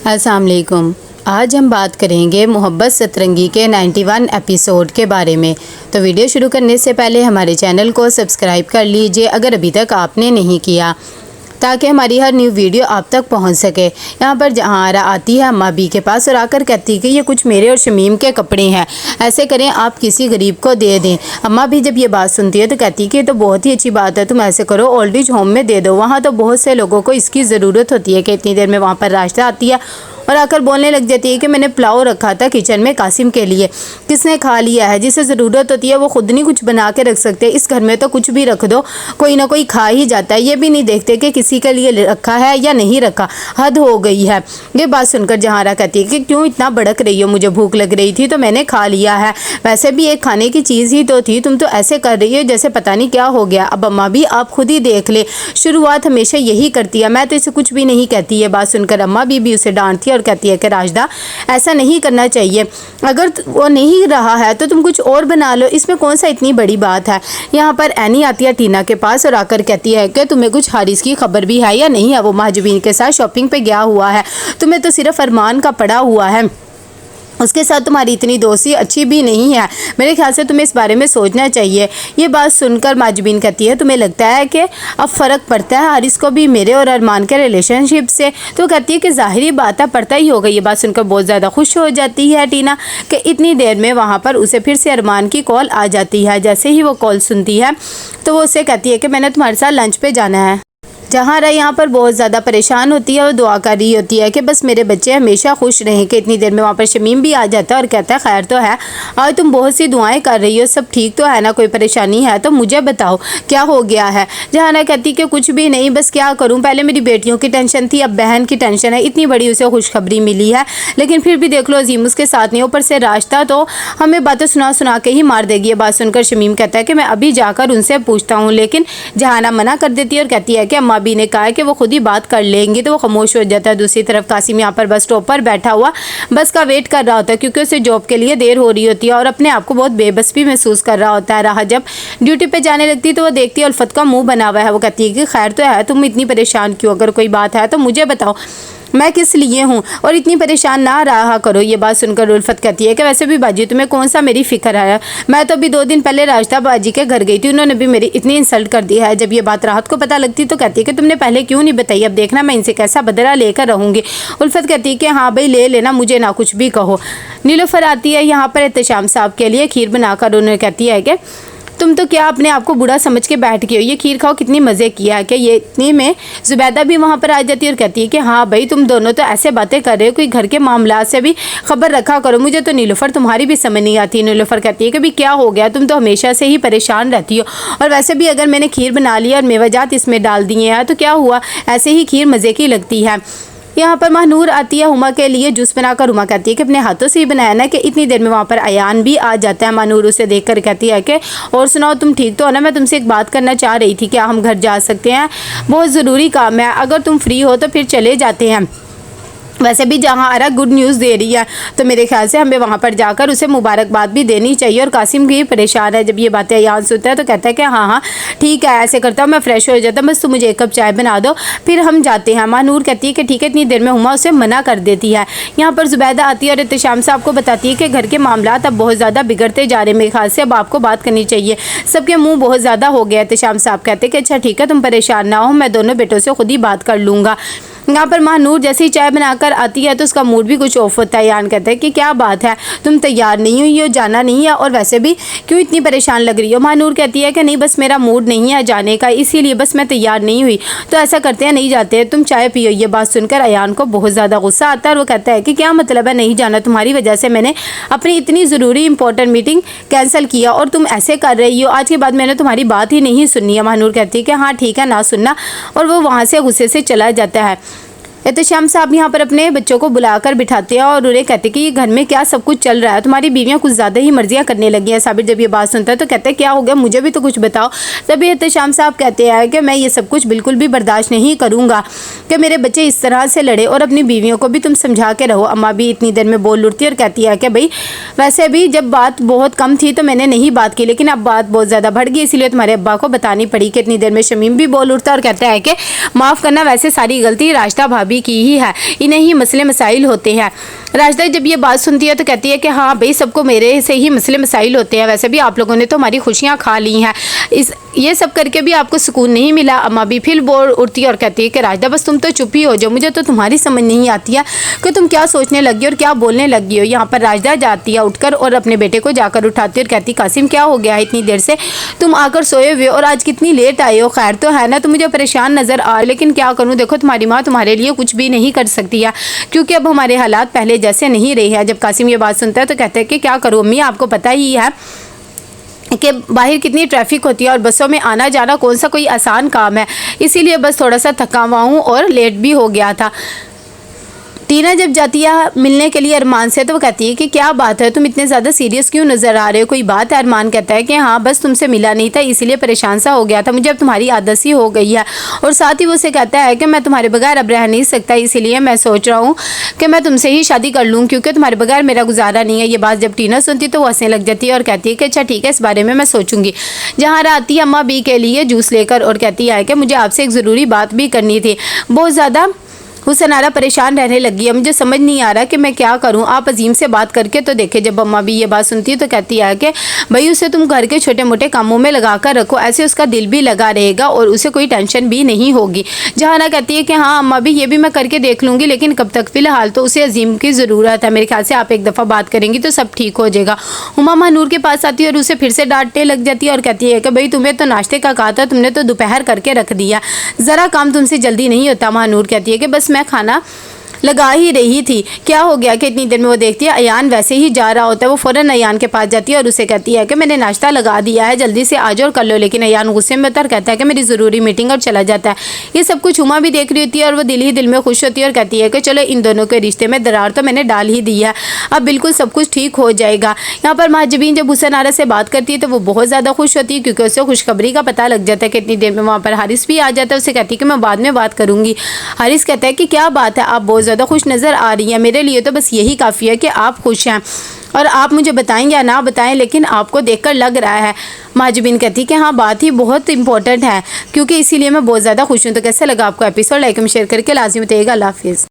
अस्सलाम वालेकुम। आज हम बात करेंगे मोहब्बत सतरंगी के 91 एपिसोड के बारे में। तो वीडियो शुरू करने से पहले हमारे चैनल को सब्सक्राइब कर लीजिए अगर अभी तक आपने नहीं किया, ताकि हमारी हर न्यू वीडियो आप तक पहुंच सके। यहाँ पर जहारा आती है अम्मा बी के पास और आकर कहती है कि ये कुछ मेरे और शमीम के कपड़े हैं, ऐसे करें आप किसी गरीब को दे दें। अम्मा भी जब ये बात सुनती है तो कहती है कि ये तो बहुत ही अच्छी बात है, तुम ऐसे करो ओल्ड एज होम में दे दो, वहाँ तो बहुत से लोगों को इसकी ज़रूरत होती है। कि इतनी देर में वहाँ पर रास्ता आती है और आकर बोलने लग जाती है कि मैंने पुलाव रखा था किचन में कासिम के लिए, किसने खा लिया है। जिसे ज़रूरत होती है वो खुद नहीं कुछ बना के रख सकते, इस घर में तो कुछ भी रख दो कोई ना कोई खा ही जाता है, ये भी नहीं देखते कि किसी के लिए रखा है या नहीं रखा। हद हो गई है। ये बात सुनकर जहारा कहती है कि क्यों इतना भड़क रही हो, मुझे भूख लग रही थी तो मैंने खा लिया है, वैसे भी एक खाने की चीज़ ही तो थी, तुम तो ऐसे कर रही हो जैसे पता नहीं क्या हो गया। अब अम्मा भी आप खुद ही देख ले, शुरुआत हमेशा यही करती है, मैं तो इसे कुछ भी नहीं कहती। ये बात सुनकर अम्मा भी उसे डांटती है और कहती है कि राजदा ऐसा नहीं करना चाहिए, अगर वो नहीं रहा है तो तुम कुछ और बना लो, इसमें कौन सा इतनी बड़ी बात है। यहाँ पर एनी आती है टीना के पास और आकर कहती है कि तुम्हें कुछ हारिस की खबर भी है या नहीं है, वो महजबीन के साथ शॉपिंग पे गया हुआ है, तुम्हें तो सिर्फ अरमान का पड़ा हुआ है, उसके साथ तुम्हारी इतनी दोस्ती अच्छी भी नहीं है, मेरे ख्याल से तुम्हें इस बारे में सोचना चाहिए। ये बात सुनकर माजबीन कहती है तुम्हें लगता है कि अब फ़र्क पड़ता है हारिस को भी मेरे और अरमान के रिलेशनशिप से, तो कहती है कि ज़ाहिरी बात है पड़ता ही होगा। ये बात सुनकर बहुत ज़्यादा खुश हो जाती है टीना कि इतनी देर में वहाँ पर उसे फिर से अरमान की कॉल आ जाती है। जैसे ही वो कॉल सुनती है तो वो उससे कहती है कि मैंने तुम्हारे साथ लंच पे जाना है। जहारा यहाँ पर बहुत ज़्यादा परेशान होती है और दुआ कर रही होती है कि बस मेरे बच्चे हमेशा खुश रहें। कि इतनी देर में वहाँ पर शमीम भी आ जाता है और कहता है खैर तो है, और तुम बहुत सी दुआएं कर रही हो, सब ठीक तो है ना, कोई परेशानी है तो मुझे बताओ क्या हो गया है। जहारा कहती कि कुछ भी नहीं, बस क्या करूँ, पहले मेरी बेटियों की टेंशन थी, अब बहन की टेंशन है, इतनी बड़ी उसे खुशखबरी मिली है, लेकिन फिर भी देख लो अजीम उसके साथ नहीं, ऊपर से रास्ता तो हमें बातें सुना के ही मार देगी। ये बात सुनकर शमीम कहता है कि मैं अभी जाकर उनसे पूछता हूँ, लेकिन जहारा मना कर देती है और कहती है कि अम्मा भी ने कहा है कि वो खुद ही बात कर लेंगे, तो वो खामोश हो जाता है। दूसरी तरफ कासिम यहाँ पर बस स्टॉप पर बैठा हुआ बस का वेट कर रहा होता है, क्योंकि उसे जॉब के लिए देर हो रही होती है और अपने आप को बहुत बेबस भी महसूस कर रहा होता है। राह जब ड्यूटी पे जाने लगती है तो वो देखती है उल्फत का मुंह बना हुआ है। वो कहती है कि खैर तो है, तुम इतनी परेशान क्यों, अगर कोई बात है तो मुझे बताओ, मैं किस लिए हूँ और इतनी परेशान ना रहा करो। ये बात सुनकर उल्फत कहती है कि वैसे भी बाजी तुम्हें कौन सा मेरी फ़िक्र है, मैं तो अभी 2 दिन पहले राजदा बाजी के घर गई थी, उन्होंने भी मेरी इतनी इंसल्ट कर दी है। जब ये बात राहत को पता लगती तो कहती है कि तुमने पहले क्यों नहीं बताई, अब देखना मैं इनसे कैसा बदला लेकर रहूँगी। उल्फत कहती है कि हाँ भाई ले लेना, मुझे ना कुछ भी कहो। नीलोफर आती है यहाँ पर एहतशाम साहब के लिए खीर बनाकर, उन्हें कहती है कि तुम तो क्या अपने आप को बुरा समझ के बैठ गए हो, ये खीर खाओ, कितनी मज़े किया है। कि ये इतनी में जुबैदा भी वहाँ पर आ जाती है और कहती है कि हाँ भाई तुम दोनों तो ऐसे बातें कर रहे हो, कोई घर के मामला से भी खबर रखा करो, मुझे तो नीलोफर तुम्हारी भी समझ नहीं आती। नीलोफर कहती है कि भाई क्या हो गया, तुम तो हमेशा से ही परेशान रहती हो, और वैसे भी अगर मैंने खीर बना लिया और मेवाजात इसमें डाल दिए हैं तो क्या हुआ, ऐसे ही खीर मज़े की लगती है। यहाँ पर महनूर आती है हुमा के लिए जूस बनाकर। हुमा कहती है कि अपने हाथों से ही बनाया ना। कि इतनी देर में वहाँ पर अयान भी आ जाता है। महनूर उसे देखकर कहती है कि और सुनाओ तुम ठीक तो हो ना, मैं तुमसे एक बात करना चाह रही थी, क्या हम घर जा सकते हैं, बहुत ज़रूरी काम है, अगर तुम फ्री हो तो फिर चले जाते हैं। वैसे भी जहारा गुड न्यूज़ दे रही है तो मेरे ख्याल से हमें वहाँ पर जाकर उसे मुबारकबाद भी देनी चाहिए। और कासिम भी परेशान है। जब ये बातें अयान सुनता है तो कहता है कि हाँ ठीक है, ऐसे करता हूँ, मैं फ्रेश हो जाता हूँ, बस तुम मुझे 1 कप चाय बना दो फिर हम जाते हैं। मानूर कहती है कि ठीक है। इतनी देर में हुमा उसे मना कर देती है। यहाँ पर जुबैदा आती है और एहतशाम साहब को बताती है कि घर के मामला अब बहुत ज़्यादा बिगड़ते जा रहे हैं, मेरे ख्याल से अब आपको बात करनी चाहिए, सबके मुँह बहुत ज़्यादा हो गया। एहतशाम साहब कहते हैं कि अच्छा ठीक है, तुम परेशान ना हो, मैं दोनों बेटों से खुद ही बात कर लूँगा। यहाँ पर महानूर जैसे ही चाय बनाकर आती है तो उसका मूड भी कुछ ऑफ होता है। यान कहता है कि क्या बात है, तुम तैयार नहीं हुई हो, जाना नहीं है, और वैसे भी क्यों इतनी परेशान लग रही हो। महानूर कहती है कि नहीं बस मेरा मूड नहीं है जाने का, इसीलिए बस मैं तैयार नहीं हुई। तो ऐसा करते हैं नहीं जाते हैं, तुम चाय पियो। ये बात सुनकर अयान को बहुत ज़्यादा गुस्सा आता है और वो कहता है कि क्या मतलब है नहीं जाना, तुम्हारी वजह से मैंने अपनी इतनी ज़रूरी इंपॉर्टेंट मीटिंग कैंसिल किया और तुम ऐसे कर रही हो, आज के बाद मैंने तुम्हारी बात ही नहीं सुननी है। महानूर कहती है कि हाँ ठीक है ना सुनना, और वो वहाँ से गुस्से से चला जाता है। एहतशाम साहब यहाँ पर अपने बच्चों को बुलाकर बिठाते हैं और उन्हें कहते हैं कि ये घर में क्या सब कुछ चल रहा है, तुम्हारी बीवियाँ कुछ ज़्यादा ही मर्जियाँ करने लगी हैं। साबिर जब ये बात सुनता है तो कहते हैं क्या हो गया, मुझे भी तो कुछ बताओ। तभी एहतशाम साहब कहते हैं कि मैं ये सब कुछ बिल्कुल भी बर्दाश्त नहीं करूँगा कि मेरे बच्चे इस तरह से लड़े, और अपनी बीवियों को भी तुम समझा के रहो। अम्मा भी इतनी देर में बोल उठती है और कहती है कि भाई वैसे भी जब बात बहुत कम थी तो मैंने नहीं बात की, लेकिन अब बात बहुत ज़्यादा बढ़ गई, इसलिए तुम्हारे अब्बा को बतानी पड़ी। कि इतनी देर में शमीम भी बोल उठता है और कहता है कि माफ़ करना, वैसे सारी गलती राशिदा भाभी भाभी की ही है, इन्हें ही मसले मसाइल होते हैं। राशिदा जब ये बात सुनती है तो कहती है कि हाँ भाई, सबको मेरे से ही मसले मसाइल होते हैं, वैसे भी आप लोगों ने तो हमारी खुशियाँ खा ली हैं, ये सब करके भी आपको सुकून नहीं मिला। अम्मा भी फिर बोल उठती है और कहती है कि राशिदा बस तुम तो चुप ही हो जाओ, मुझे तो तुम्हारी समझ नहीं आती है कि तुम क्या सोचने लगी और क्या बोलने लगी हो। यहाँ पर राशिदा जाती है उठकर और अपने बेटे को जाकर उठाती है और कहती, कासिम क्या हो गया है, इतनी देर से तुम आकर सोए हुए और आज कितनी लेट आए हो, खैर तो है ना। तुम मुझे परेशान नज़र आ, लेकिन क्या करूँ, देखो तुम्हारी माँ तुम्हारे लिए कुछ भी नहीं कर सकती है, क्योंकि अब हमारे हालात पहले जैसे नहीं रहे हैं। जब कासिम ये बात सुनता है तो कहता है कि क्या करूँ अम्मी, आपको पता ही है कि बाहर कितनी ट्रैफिक होती है और बसों में आना जाना कौन सा कोई आसान काम है, इसीलिए बस थोड़ा सा थका हुआ हूँ और लेट भी हो गया था। टीना जब जाती है मिलने के लिए अरमान से तो वो कहती है कि क्या बात है, तुम इतने ज़्यादा सीरियस क्यों नज़र आ रहे हो, कोई बात है। अरमान कहता है कि हाँ बस तुमसे मिला नहीं था इसीलिए परेशान सा हो गया था, मुझे अब तुम्हारी आदत सी हो गई है। और साथ ही वो उसे कहता है कि मैं तुम्हारे बगैर अब रह नहीं सकता, इसीलिए मैं सोच रहा हूँ कि मैं तुमसे ही शादी कर लूँ, क्योंकि तुम्हारे बगैर मेरा गुजारा नहीं है। ये बात जब टीना सुनती तो वो हंसने लग जाती है और कहती है कि अच्छा ठीक है, इस बारे में मैं सोचूंगी। जहाँ आती है अम्मा बी के लिए जूस लेकर और कहती है कि मुझे आपसे एक ज़रूरी बात भी करनी थी, बहुत ज़्यादा हुसैनारा परेशान रहने लगी है, मुझे समझ नहीं आ रहा कि मैं क्या करूं, आप अजीम से बात करके तो देखे। जब अम्मा भी ये बात सुनती है तो कहती है कि भाई उसे तुम घर के छोटे मोटे कामों में लगा कर रखो, ऐसे उसका दिल भी लगा रहेगा और उसे कोई टेंशन भी नहीं होगी। जहाना कहती है कि हाँ अम्मा भी ये भी मैं करके देख लूँगी, लेकिन कब तक, फ़िलहाल तो उसे अजीम की ज़रूरत है, मेरे ख्याल से आप एक दफ़ा बात करेंगी तो सब ठीक हो जाएगा। हुमा महानूर के पास आती है और उसे फिर से डांटने लग जाती है और कहती है कि भाई तुम्हें तो नाश्ते का कहा था, तुमने तो दोपहर करके रख दिया, ज़रा काम तुमसे जल्दी नहीं होता। महानूर कहती है कि बस मैं खाना लगा ही रही थी, क्या हो गया कि इतनी देर में वो देखती है अयान वैसे ही जा रहा होता है, वो फ़ौरन अयान के पास जाती है और उसे कहती है कि मैंने नाश्ता लगा दिया है, जल्दी से आ जाओ और कर लो। लेकिन अयान गुस्से में उतर कहता है कि मेरी ज़रूरी मीटिंग और चला जाता है। ये सब कुछ हुमा भी देख रही होती है और वो दिल ही दिल में खुश होती है और कहती है कि चलो इन दोनों के रिश्ते में दरार तो मैंने डाल ही दी है, अब बिल्कुल सब कुछ ठीक हो जाएगा। यहाँ पर महाजबीन जब हुसैनारा से बात करती है तो वो बहुत ज़्यादा खुश होती है, क्योंकि उसे खुशखबरी का पता लग जाता है कि इतनी देर में वहाँ पर हारिस भी आ जाता है। उसे कहती है कि मैं बाद में बात करूँगी। हारिस कहता है कि क्या बात है, आप बहुत ज़्यादा खुश नज़र आ रही है, मेरे लिए तो बस यही काफ़ी है कि आप खुश हैं और आप मुझे बताएंगे या ना बताएं, लेकिन आपको देखकर लग रहा है। महाजबीन कहती कि हाँ बात ही बहुत इंपॉर्टेंट है, क्योंकि इसीलिए मैं बहुत ज़्यादा खुश हूँ। तो कैसा लगा आपको एपिसोड, लाइक एंड शेयर करके लाजमी बताइएगा। अल्लाह हाफिज़।